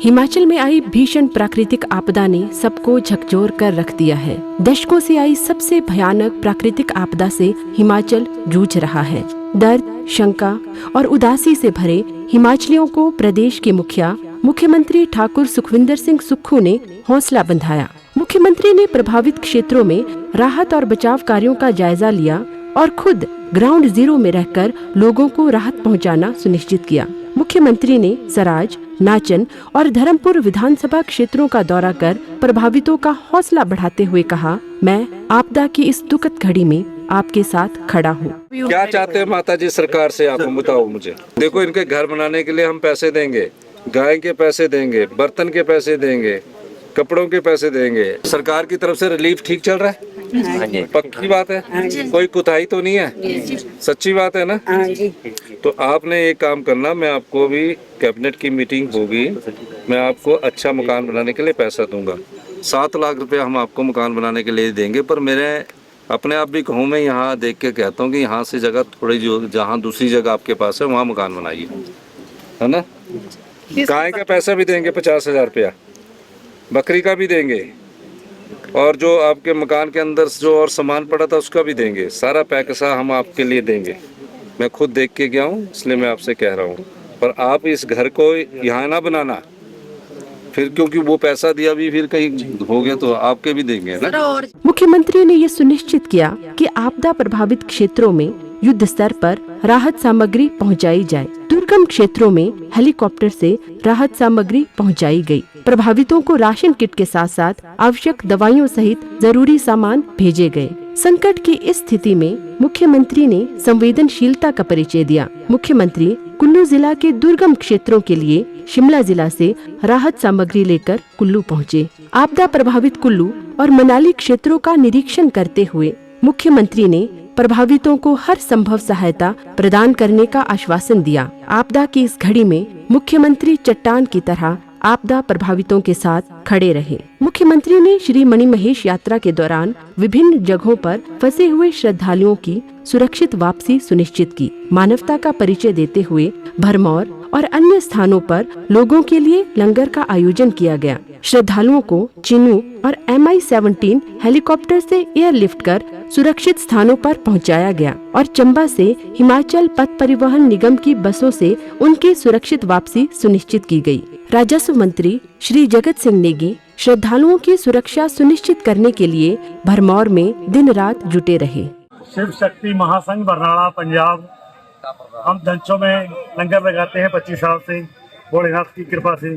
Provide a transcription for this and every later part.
हिमाचल में आई भीषण प्राकृतिक आपदा ने सबको झकझोर कर रख दिया है। दशकों से आई सबसे भयानक प्राकृतिक आपदा से हिमाचल जूझ रहा है। दर्द, शंका और उदासी से भरे हिमाचलियों को प्रदेश के मुख्यमंत्री ठाकुर सुखविंदर सिंह सुक्खू ने हौसला बंधाया। मुख्यमंत्री ने प्रभावित क्षेत्रों में राहत और बचाव कार्यों का जायजा लिया और खुद ग्राउंड जीरो में रहकर लोगों को राहत पहुंचाना सुनिश्चित किया। मुख्यमंत्री ने सराज, नाचन और धर्मपुर विधानसभा क्षेत्रों का दौरा कर प्रभावितों का हौसला बढ़ाते हुए कहा, मैं आपदा की इस दुखद घड़ी में आपके साथ खड़ा हूँ। क्या चाहते हैं माता जी सरकार से, आप बताओ मुझे। देखो, इनके घर बनाने के लिए हम पैसे देंगे, गाय के पैसे देंगे, बर्तन के पैसे देंगे, कपड़ों के पैसे देंगे। सरकार की तरफ से रिलीफ ठीक चल रहा है? पक्की बात है, कोई कुताही तो नहीं है, सच्ची बात है ना? तो आपने एक काम करना, मैं आपको भी कैबिनेट की मीटिंग होगी, मैं आपको अच्छा मकान बनाने के लिए पैसा दूंगा। 7 लाख रुपया हम आपको मकान बनाने के लिए देंगे। पर मेरे अपने आप भी कहूँ, मैं यहाँ देख के कहता हूँ कि यहाँ से जगह थोड़ी जो जहाँ दूसरी जगह आपके पास है वहाँ मकान बनाइए, है ना? गाय का पैसा भी देंगे 50,000 रुपया, बकरी का भी देंगे, और जो आपके मकान के अंदर जो और सामान पड़ा था उसका भी देंगे। सारा पैसा हम आपके लिए देंगे। मैं खुद देख के गया हूँ, इसलिए मैं आपसे कह रहा हूँ। पर आप इस घर को यहाँ ना बनाना फिर, क्योंकि वो पैसा दिया भी फिर कहीं हो गया तो आपके भी देंगे ना। मुख्यमंत्री ने ये सुनिश्चित किया कि आपदा प्रभावित क्षेत्रों में युद्ध स्तर पर राहत सामग्री पहुंचाई जाए। दुर्गम क्षेत्रों में हेलीकॉप्टर से राहत सामग्री पहुंचाई गई। प्रभावितों को राशन किट के साथ साथ आवश्यक दवाइयों सहित जरूरी सामान भेजे गए। संकट की इस स्थिति में मुख्यमंत्री ने संवेदनशीलता का परिचय दिया। मुख्यमंत्री कुल्लू जिला के दुर्गम क्षेत्रों के लिए शिमला जिला से राहत सामग्री लेकर कुल्लू पहुँचे। आपदा प्रभावित कुल्लू और मनाली क्षेत्रों का निरीक्षण करते हुए मुख्यमंत्री ने प्रभावितों को हर संभव सहायता प्रदान करने का आश्वासन दिया। आपदा की इस घड़ी में मुख्यमंत्री चट्टान की तरह आपदा प्रभावितों के साथ खड़े रहे। मुख्यमंत्री ने श्री मणिमहेश यात्रा के दौरान विभिन्न जगहों पर फंसे हुए श्रद्धालुओं की सुरक्षित वापसी सुनिश्चित की। मानवता का परिचय देते हुए भरमौर और अन्य स्थानों पर लोगों के लिए लंगर का आयोजन किया गया। श्रद्धालुओं को चिनूक और MI-17 हेलीकॉप्टर से एयरलिफ्ट कर सुरक्षित स्थानों पर पहुंचाया गया और चंबा से हिमाचल पथ परिवहन निगम की बसों से उनकी सुरक्षित वापसी सुनिश्चित की गई। राजस्व मंत्री श्री जगत सिंह नेगी श्रद्धालुओं की सुरक्षा सुनिश्चित करने के लिए भरमौर में दिन रात जुटे रहे। शिव शक्ति महासंघ बरनाला पंजाब, हम धनचों में लंगर लगाते हैं 25 साल से, भोलेनाथ की कृपा से।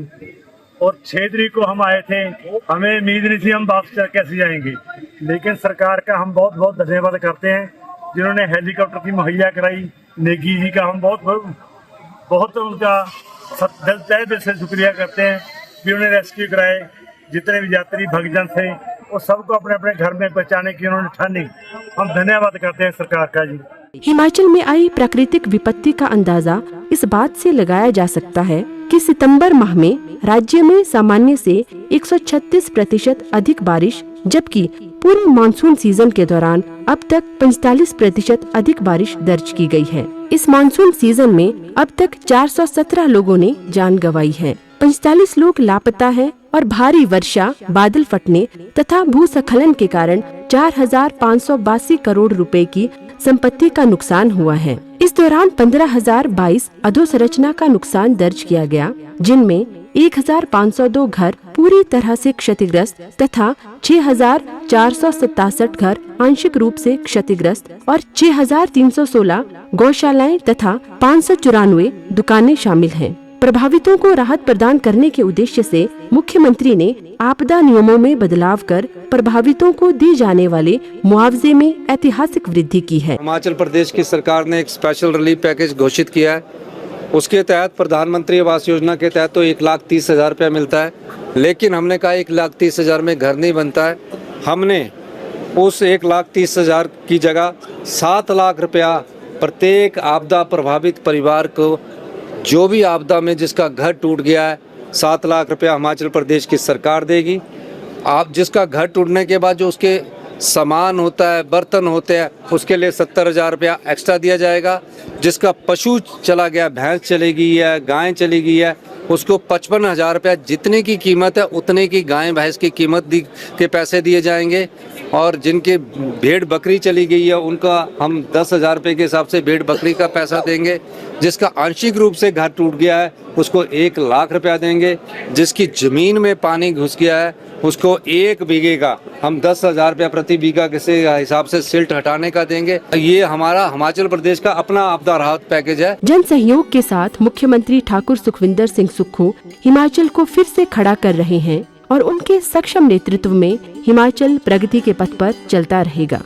और 6 तारीख को हम आए थे, हमें उम्मीद नहीं थी हम वापस कैसे जाएंगे, लेकिन सरकार का हम बहुत बहुत धन्यवाद करते हैं जिन्होंने हेलीकॉप्टर की मुहैया कराई। नेगी जी का हम बहुत उनका तहे दिल से शुक्रिया करते हैं कि उन्होंने रेस्क्यू कराए। जितने भी यात्री भक्तजन थे वो सबको अपने अपने घर में पहुंचाने की उन्होंने ठानी। हम धन्यवाद करते हैं सरकार का जी। हिमाचल में आई प्राकृतिक विपत्ति का अंदाजा इस बात से लगाया जा सकता है कि सितंबर माह में राज्य में सामान्य से 136% अधिक बारिश, जबकि पूरे मानसून सीजन के दौरान अब तक 45% अधिक बारिश दर्ज की गई है। इस मानसून सीजन में अब तक 417 लोगों ने जान गंवाई है, 45 लोग लापता हैं और भारी वर्षा, बादल फटने तथा भूस्खलन के कारण 4,582 करोड़ रुपए की संपत्ति का नुकसान हुआ है। इस दौरान 15,022 अधोसंरचना का नुकसान दर्ज किया गया, जिनमें 1,502 घर पूरी तरह से क्षतिग्रस्त तथा 6,467 घर आंशिक रूप से क्षतिग्रस्त और 6,316 गौशालाएं तथा 594 दुकानें शामिल हैं। प्रभावितों को राहत प्रदान करने के उद्देश्य से मुख्यमंत्री ने आपदा नियमों में बदलाव कर प्रभावितों को दी जाने वाले मुआवजे में ऐतिहासिक वृद्धि की है। हिमाचल प्रदेश की सरकार ने एक स्पेशल रिलीफ पैकेज घोषित किया है। उसके तहत प्रधानमंत्री आवास योजना के तहत तो 1,30,000 रुपया मिलता है, लेकिन हमने कहा 1,30,000 में घर नहीं बनता है। हमने उस 1,30,000 की जगह 7 लाख रुपया प्रत्येक आपदा प्रभावित परिवार को, जो भी आपदा में जिसका घर टूट गया है, 7 लाख रुपया हिमाचल प्रदेश की सरकार देगी। आप जिसका घर टूटने के बाद जो उसके सामान होता है, बर्तन होते हैं, उसके लिए 70,000 रुपया एक्स्ट्रा दिया जाएगा। जिसका पशु चला गया, भैंस चली गई है, गाय चली गई है, उसको 55,000 रुपया जितने की कीमत है उतने की गाय भैंस की कीमत के पैसे दिए जाएंगे। और जिनके भेड़ बकरी चली गई है उनका हम 10,000 रुपये के हिसाब से भेड़ बकरी का पैसा देंगे। जिसका आंशिक रूप से घर टूट गया है उसको 1 लाख रुपया देंगे। जिसकी ज़मीन में पानी घुस गया है उसको 1 बीघे का हम 10,000 रुपया प्रति बीघा के हिसाब से सिल्ट हटाने का देंगे। ये हमारा हिमाचल प्रदेश का अपना आपदा राहत पैकेज है। जन सहयोग के साथ मुख्यमंत्री ठाकुर सुखविंदर सिंह सुक्खू हिमाचल को फिर से खड़ा कर रहे हैं और उनके सक्षम नेतृत्व में हिमाचल प्रगति के पथ पर चलता रहेगा।